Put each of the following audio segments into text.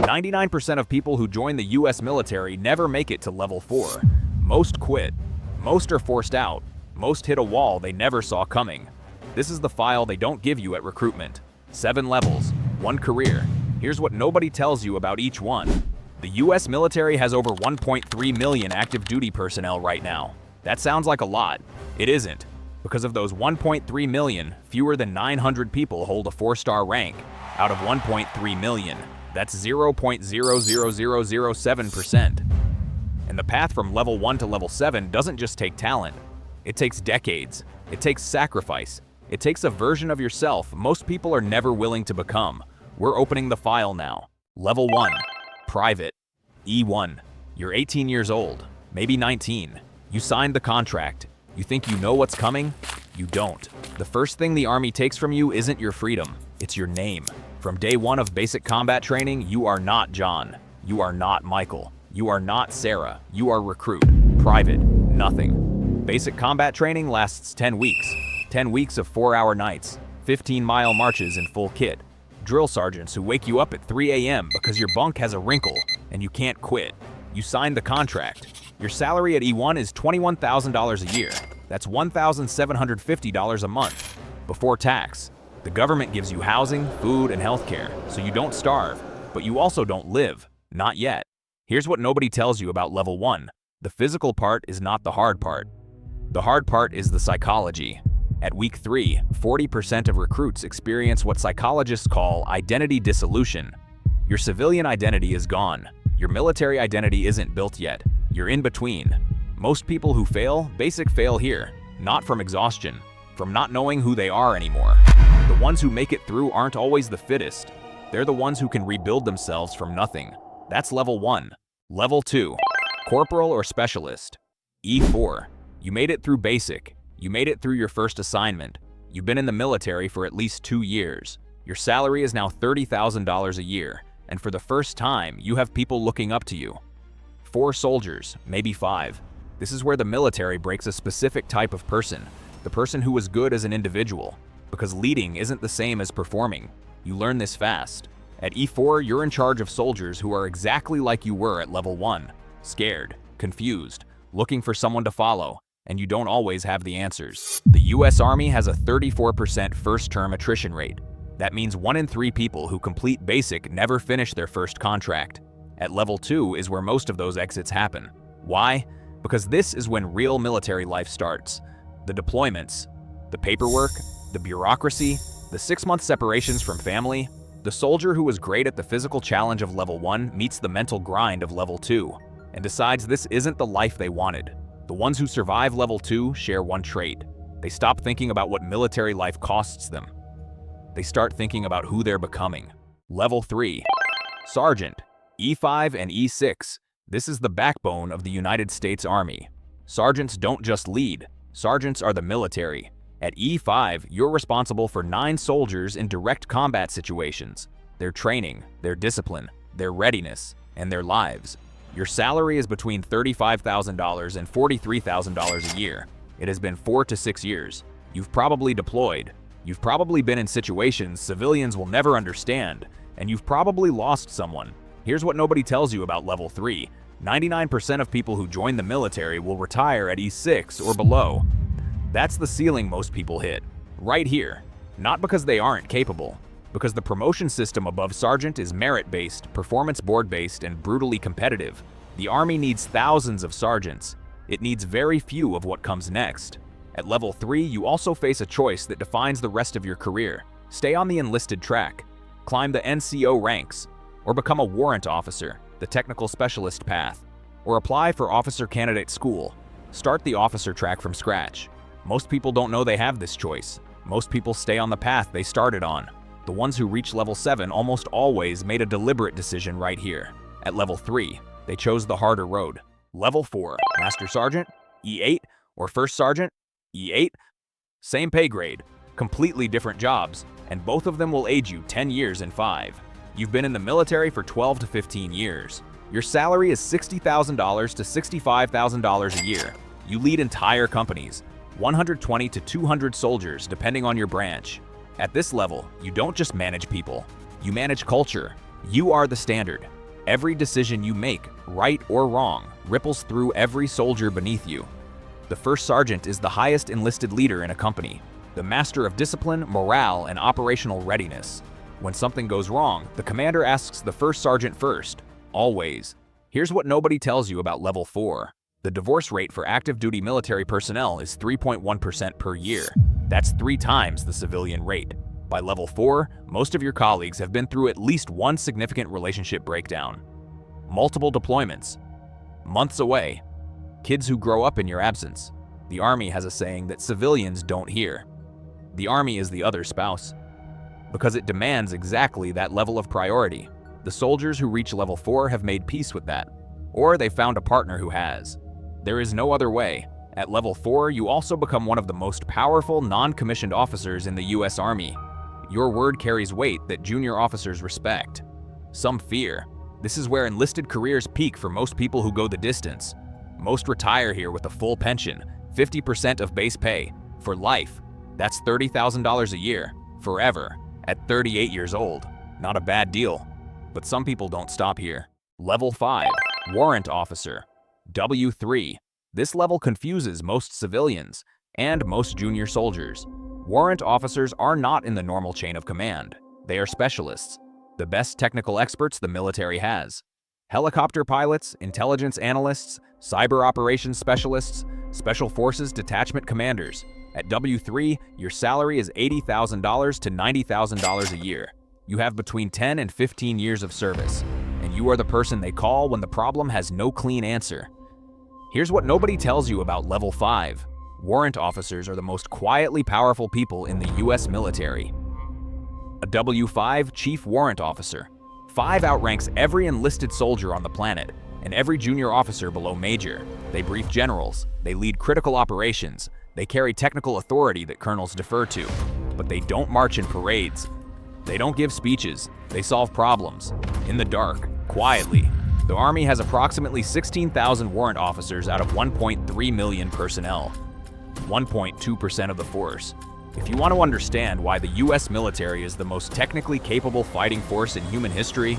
99% of people who join the US military never make it to level 4. Most quit. Most are forced out. Most hit a wall they never saw coming. This is the file they don't give you at recruitment. 7 levels, 1 career. Here's what nobody tells you about each one. The US military has over 1.3 million active duty personnel right now. That sounds like a lot. It isn't. Because of those 1.3 million, fewer than 900 people hold a 4-star rank out of 1.3 million. That's 0.00007%. And the path from level 1 to level 7 doesn't just take talent. It takes decades. It takes sacrifice. It takes a version of yourself most people are never willing to become. We're opening the file now. Level 1. Private. E-1. You're 18 years old, maybe 19. You signed the contract. You think you know what's coming? You don't. The first thing the Army takes from you isn't your freedom, it's your name. From day 1 of basic combat training, you are not John. You are not Michael. You are not Sarah. You are recruit. Private. Nothing. Basic combat training lasts 10 weeks. 10 weeks of 4-hour nights, 15-mile marches in full kit, drill sergeants who wake you up at 3 a.m. because your bunk has a wrinkle and you can't quit. You signed the contract. Your salary at E-1 is $21,000 a year. That's $1,750 a month. Before tax, the government gives you housing, food, and healthcare, so you don't starve, but you also don't live. Not yet. Here's what nobody tells you about level 1. The physical part is not the hard part. The hard part is the psychology. At week 3, 40% of recruits experience what psychologists call identity dissolution. Your civilian identity is gone. Your military identity isn't built yet. You're in between. Most people who fail, basic fail here, not from exhaustion, from not knowing who they are anymore. The ones who make it through aren't always the fittest. They're the ones who can rebuild themselves from nothing. That's level 1. Level 2. Corporal or specialist. E4. You made it through basic. You made it through your first assignment. You've been in the military for at least 2 years. Your salary is now $30,000 a year, and for the first time, you have people looking up to you. 4 soldiers, maybe 5. This is where the military breaks a specific type of person, the person who was good as an individual, because leading isn't the same as performing. You learn this fast. At E4, you're in charge of soldiers who are exactly like you were at level 1, scared, confused, looking for someone to follow, and you don't always have the answers. The US Army has a 34% first-term attrition rate. That means 1 in 3 people who complete basic never finish their first contract. At level 2 is where most of those exits happen. Why? Because this is when real military life starts. The deployments, the paperwork, the bureaucracy, the 6-month separations from family. The soldier who was great at the physical challenge of level 1 meets the mental grind of level 2 and decides this isn't the life they wanted. The ones who survive level 2 share one trait. They stop thinking about what military life costs them. They start thinking about who they're becoming. Level 3. Sergeant. E5 and E6. This is the backbone of the United States Army. Sergeants don't just lead. Sergeants are the military. At E5, you're responsible for 9 soldiers in direct combat situations. Their training, their discipline, their readiness, and their lives. Your salary is between $35,000 and $43,000 a year. It has been 4 to 6 years. You've probably deployed. You've probably been in situations civilians will never understand, and you've probably lost someone. Here's what nobody tells you about level 3. 99% of people who join the military will retire at E6 or below. That's the ceiling most people hit. Right here. Not because they aren't capable, because the promotion system above sergeant is merit-based, performance board-based, and brutally competitive. The Army needs thousands of sergeants. It needs very few of what comes next. At level 3, you also face a choice that defines the rest of your career. Stay on the enlisted track, climb the NCO ranks, or become a warrant officer, the technical specialist path, or apply for officer candidate school. Start the officer track from scratch. Most people don't know they have this choice. Most people stay on the path they started on. The ones who reach level 7 almost always made a deliberate decision right here. At level 3, they chose the harder road. Level 4, Master Sergeant, E8, or First Sergeant, E8. Same pay grade, completely different jobs, and both of them will age you 10 years in 5. You've been in the military for 12 to 15 years. Your salary is $60,000 to $65,000 a year. You lead entire companies, 120 to 200 soldiers depending on your branch. At this level, you don't just manage people, you manage culture. You are the standard. Every decision you make, right or wrong, ripples through every soldier beneath you. The first sergeant is the highest enlisted leader in a company, the master of discipline, morale, and operational readiness. When something goes wrong, the commander asks the first sergeant first, always. Here's what nobody tells you about Level 4. The divorce rate for active duty military personnel is 3.1% per year. That's 3 times the civilian rate. By Level 4, most of your colleagues have been through at least one significant relationship breakdown. Multiple deployments. Months away. Kids who grow up in your absence. The Army has a saying that civilians don't hear. The Army is the other spouse. Because it demands exactly that level of priority. The soldiers who reach Level 4 have made peace with that. Or they found a partner who has. There is no other way. At Level 4, you also become one of the most powerful non-commissioned officers in the US Army. Your word carries weight that junior officers respect. Some fear. This is where enlisted careers peak for most people who go the distance. Most retire here with a full pension, 50% of base pay, for life. That's $30,000 a year, forever, at 38 years old. Not a bad deal. But some people don't stop here. Level 5, Warrant Officer, W3. This level confuses most civilians and most junior soldiers. Warrant officers are not in the normal chain of command. They are specialists, the best technical experts the military has. Helicopter pilots, intelligence analysts, cyber operations specialists, special forces detachment commanders. At W3, your salary is $80,000 to $90,000 a year. You have between 10 and 15 years of service, and you are the person they call when the problem has no clean answer. Here's what nobody tells you about Level 5. Warrant officers are the most quietly powerful people in the US military. A W5 Chief Warrant Officer. 5 outranks every enlisted soldier on the planet, and every junior officer below Major. They brief generals, they lead critical operations, they carry technical authority that colonels defer to, but they don't march in parades. They don't give speeches, they solve problems, in the dark, quietly. The Army has approximately 16,000 warrant officers out of 1.3 million personnel. 1.2% of the force. If you want to understand why the US military is the most technically capable fighting force in human history,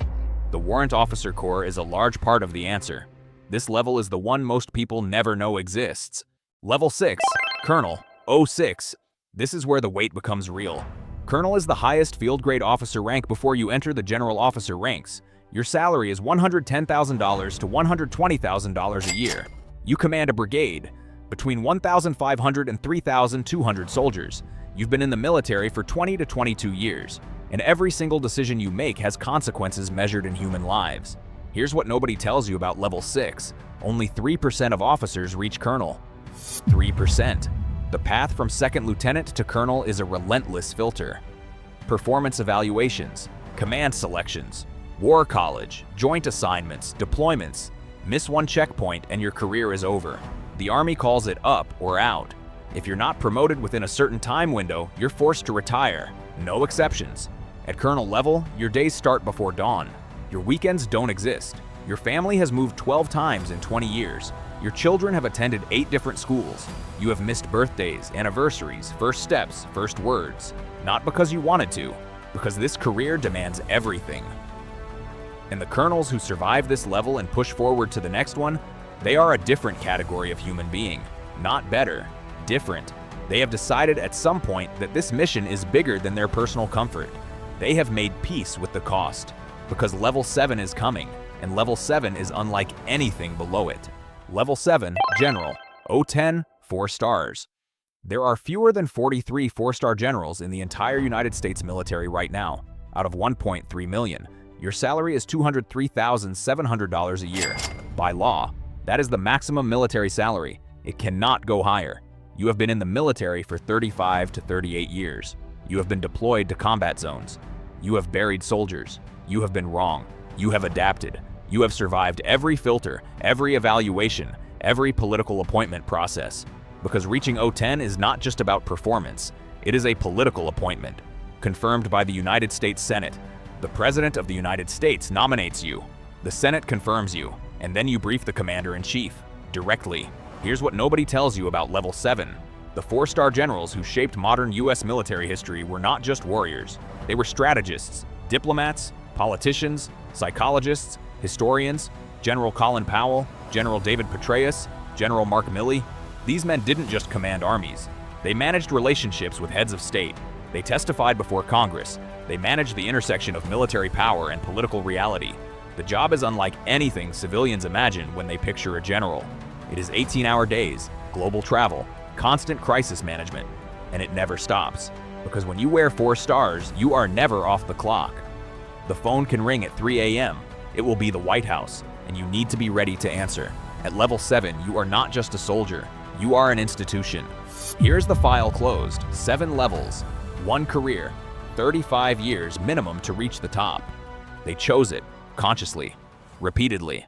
the Warrant Officer Corps is a large part of the answer. This level is the one most people never know exists. Level 6, Colonel, 06. This is where the weight becomes real. Colonel is the highest field grade officer rank before you enter the general officer ranks. Your salary is $110,000 to $120,000 a year. You command a brigade, between 1,500 and 3,200 soldiers. You've been in the military for 20 to 22 years, and every single decision you make has consequences measured in human lives. Here's what nobody tells you about Level 6. Only 3% of officers reach Colonel. 3%. The path from second lieutenant to colonel is a relentless filter. Performance evaluations, command selections, war college, joint assignments, deployments. Miss one checkpoint and your career is over. The Army calls it up or out. If you're not promoted within a certain time window, you're forced to retire. No exceptions. At colonel level, your days start before dawn. Your weekends don't exist. Your family has moved 12 times in 20 years. Your children have attended 8 different schools. You have missed birthdays, anniversaries, first steps, first words. Not because you wanted to, because this career demands everything. And the colonels who survive this level and push forward to the next one, they are a different category of human being. Not better, different. They have decided at some point that this mission is bigger than their personal comfort. They have made peace with the cost, because Level 7 is coming, and Level 7 is unlike anything below it. Level 7, General, 010, 4 stars. There are fewer than 43 4-star generals in the entire United States military right now, out of 1.3 million. Your salary is $203,700 a year. By law, that is the maximum military salary. It cannot go higher. You have been in the military for 35 to 38 years. You have been deployed to combat zones. You have buried soldiers. You have been wrong. You have adapted. You have survived every filter, every evaluation, every political appointment process. Because reaching 010 is not just about performance. It is a political appointment, confirmed by the United States Senate. The President of the United States nominates you. The Senate confirms you, and then you brief the Commander-in-Chief directly. Here's what nobody tells you about Level 7. The 4-star generals who shaped modern US military history were not just warriors. They were strategists, diplomats, politicians, psychologists, Historians, General Colin Powell, General David Petraeus, General Mark Milley, these men didn't just command armies. They managed relationships with heads of state. They testified before Congress. They managed the intersection of military power and political reality. The job is unlike anything civilians imagine when they picture a general. It is 18-hour days, global travel, constant crisis management, and it never stops. Because when you wear 4 stars, you are never off the clock. The phone can ring at 3 a.m. It will be the White House, and you need to be ready to answer. At level 7, you are not just a soldier, you are an institution. Here's the file closed: 7 levels, 1 career, 35 years minimum to reach the top. They chose it, consciously, repeatedly.